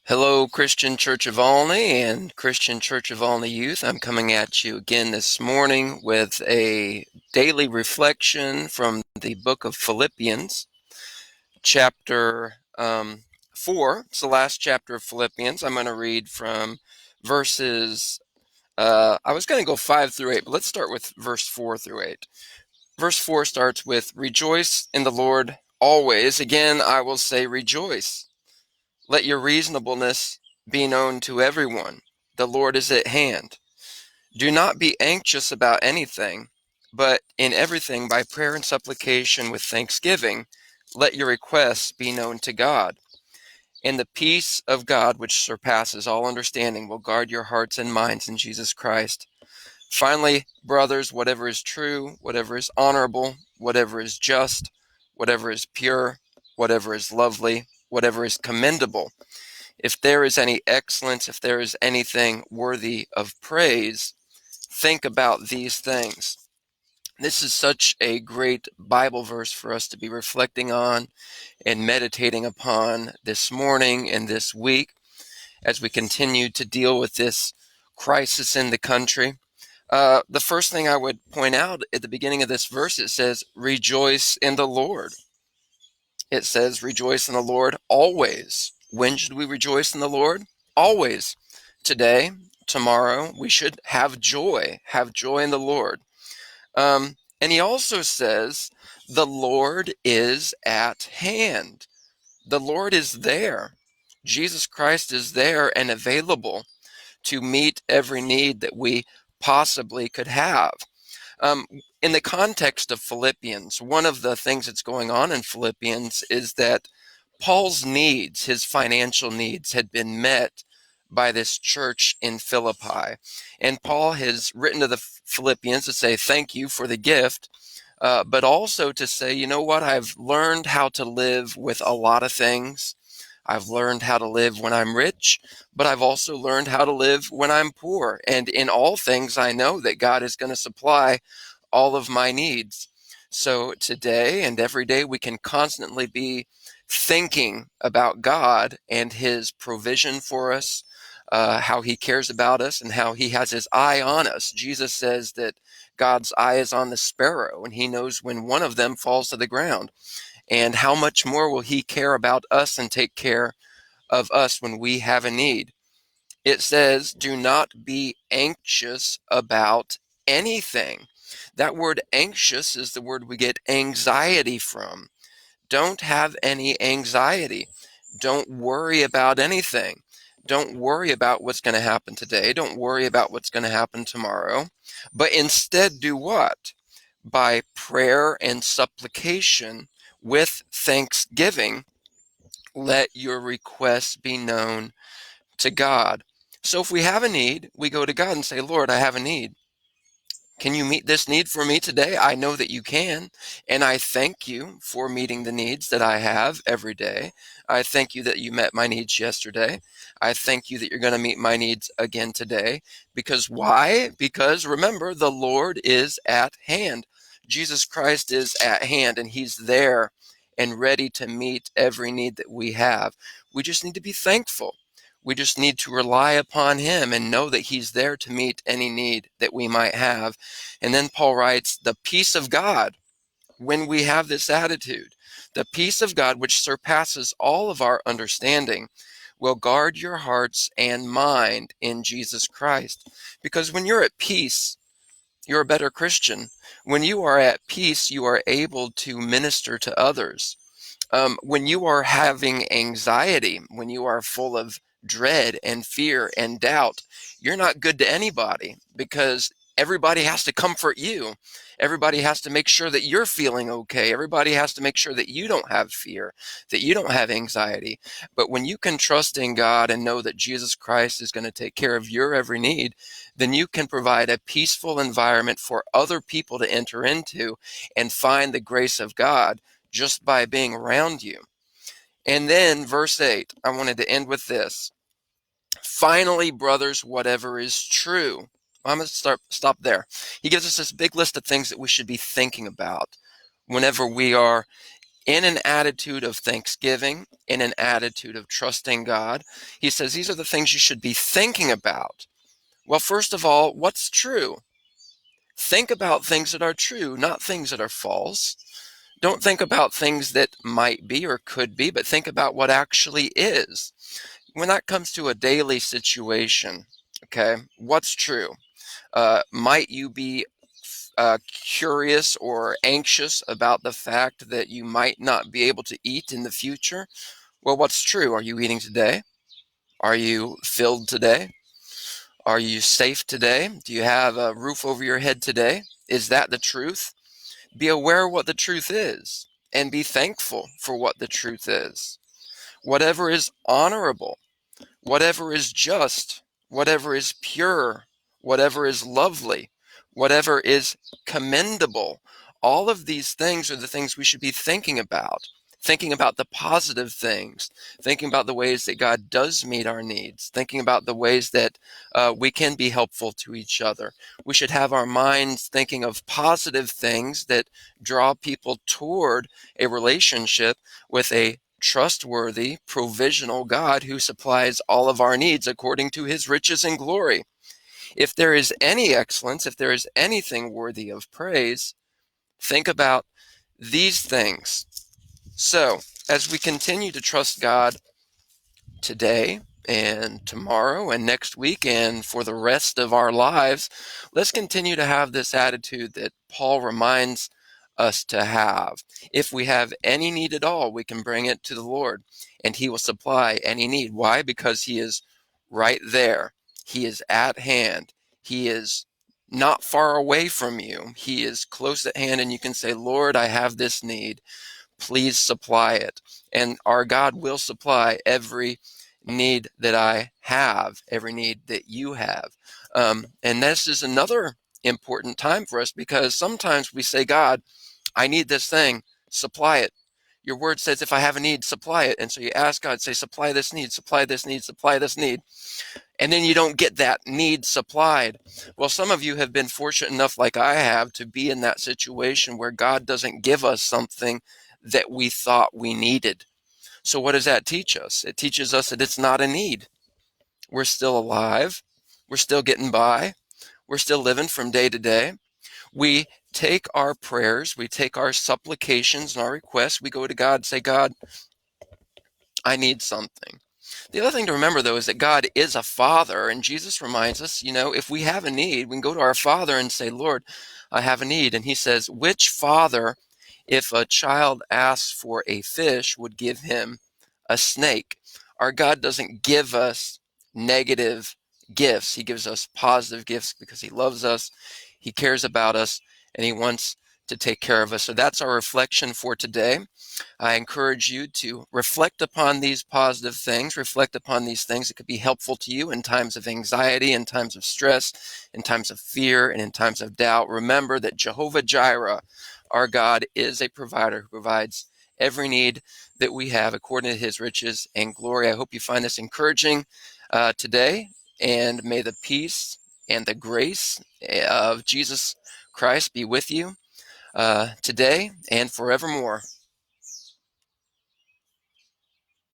Hello, Christian Church of Olney and Christian Church of Olney Youth. I'm coming at you again this morning with a daily reflection from the book of Philippians, chapter 4. It's the last chapter of Philippians. I'm going to read from verses, I was going to go 5 through 8, but let's start with verse 4 through 8. Verse 4 starts with, "Rejoice in the Lord always. Again, I will say rejoice. Let your reasonableness be known to everyone. The Lord is at hand. Do not be anxious about anything, but in everything by prayer and supplication with thanksgiving, let your requests be known to God. And the peace of God, which surpasses all understanding, will guard your hearts and minds in Jesus Christ. Finally, brothers, whatever is true, whatever is honorable, whatever is just, whatever is pure, whatever is lovely, whatever is commendable, if there is any excellence, if there is anything worthy of praise, think about these things." This is such a great Bible verse for us to be reflecting on and meditating upon this morning and this week as we continue to deal with this crisis in the country. The first thing I would point out at the beginning of this verse, it says, "Rejoice in the Lord." It says, "Rejoice in the Lord always." When should we rejoice in the Lord? Always. Today, tomorrow, we should have joy in the Lord. And he also says, the Lord is at hand. The Lord is there. Jesus Christ is there and available to meet every need that we possibly could have. In the context of Philippians, one of the things that's going on in Philippians is that Paul's needs, his financial needs, had been met by this church in Philippi. And Paul has written to the Philippians to say thank you for the gift, but also to say, you know what, I've learned how to live with a lot of things. I've learned how to live when I'm rich, but I've also learned how to live when I'm poor. And in all things, I know that God is going to supply all of my needs. So today and every day, we can constantly be thinking about God and his provision for us, how he cares about us and how he has his eye on us. Jesus says that God's eye is on the sparrow and he knows when one of them falls to the ground. And how much more will he care about us and take care of us when we have a need? It says, do not be anxious about anything. That word anxious is the word we get anxiety from. Don't have any anxiety. Don't worry about anything. Don't worry about what's going to happen today. Don't worry about what's going to happen tomorrow. But instead, do what? By prayer and supplication with thanksgiving, let your requests be known to God. So if we have a need, we go to God and say, Lord, I have a need. Can you meet this need for me today? I know that you can, and I thank you for meeting the needs that I have every day. I thank you that you met my needs yesterday. I thank you that you're going to meet my needs again today. Because why? Because remember, the Lord is at hand. Jesus Christ is at hand, and he's there and ready to meet every need that we have. We just need to be thankful. We just need to rely upon him and know that he's there to meet any need that we might have. And then Paul writes, the peace of God, when we have this attitude, the peace of God, which surpasses all of our understanding, will guard your hearts and mind in Jesus Christ. Because when you're at peace, you're a better Christian. When you are at peace, you are able to minister to others. When you are having anxiety, when you are full of dread and fear and doubt, you're not good to anybody because everybody has to comfort you. Everybody has to make sure that you're feeling okay. Everybody has to make sure that you don't have fear, that you don't have anxiety. But when you can trust in God and know that Jesus Christ is going to take care of your every need, then you can provide a peaceful environment for other people to enter into and find the grace of God just by being around you. And then verse 8, I wanted to end with this. Finally, brothers, whatever is true. I'm going to stop there. He gives us this big list of things that we should be thinking about whenever we are in an attitude of thanksgiving, in an attitude of trusting God. He says these are the things you should be thinking about. Well, first of all, what's true? Think about things that are true, not things that are false. Don't think about things that might be or could be, but think about what actually is. When that comes to a daily situation, okay, what's true? Might you be curious or anxious about the fact that you might not be able to eat in the future? Well, what's true? Are you eating today? Are you filled today? Are you safe today? Do you have a roof over your head today? Is that the truth? Be aware of what the truth is and be thankful for what the truth is. Whatever is honorable, whatever is just, whatever is pure, whatever is lovely, whatever is commendable, all of these things are the things we should be thinking about the positive things, thinking about the ways that God does meet our needs, thinking about the ways that we can be helpful to each other. We should have our minds thinking of positive things that draw people toward a relationship with a trustworthy, provisional God who supplies all of our needs according to his riches and glory. If there is any excellence, if there is anything worthy of praise, think about these things. So, as we continue to trust God today and tomorrow and next week and for the rest of our lives, let's continue to have this attitude that Paul reminds us to have. If we have any need at all, we can bring it to the Lord and he will supply any need. Why? Because he is right there. He is at hand. He is not far away from you. He is close at hand, and you can say, Lord, I have this need. Please supply it. And our God will supply every need that I have, every need that you have. And this is another important time for us, because sometimes we say, God, I need this thing, supply it. Your word says, if I have a need, supply it. And so you ask God, say, supply this need, supply this need, supply this need. And then you don't get that need supplied. Well, some of you have been fortunate enough, like I have, to be in that situation where God doesn't give us something that we thought we needed. So what does that teach us? It teaches us that it's not a need. We're still alive. We're still getting by. We're still living from day to day. We take our prayers, we take our supplications and our requests, we go to God and say, God, I need something. The other thing to remember, though, is that God is a father, and Jesus reminds us, if we have a need, we can go to our Father and say, Lord, I have a need. And he says, which father, if a child asks for a fish, would give him a snake? Our God doesn't give us negative gifts. He gives us positive gifts because he loves us, he cares about us, and he wants to take care of us. So that's our reflection for today. I encourage you to reflect upon these positive things, reflect upon these things that could be helpful to you in times of anxiety, in times of stress, in times of fear, and in times of doubt. Remember that Jehovah Jireh, our God, is a provider who provides every need that we have according to his riches and glory. I hope you find this encouraging today, and may the peace and the grace of Jesus Christ be with you today and forevermore.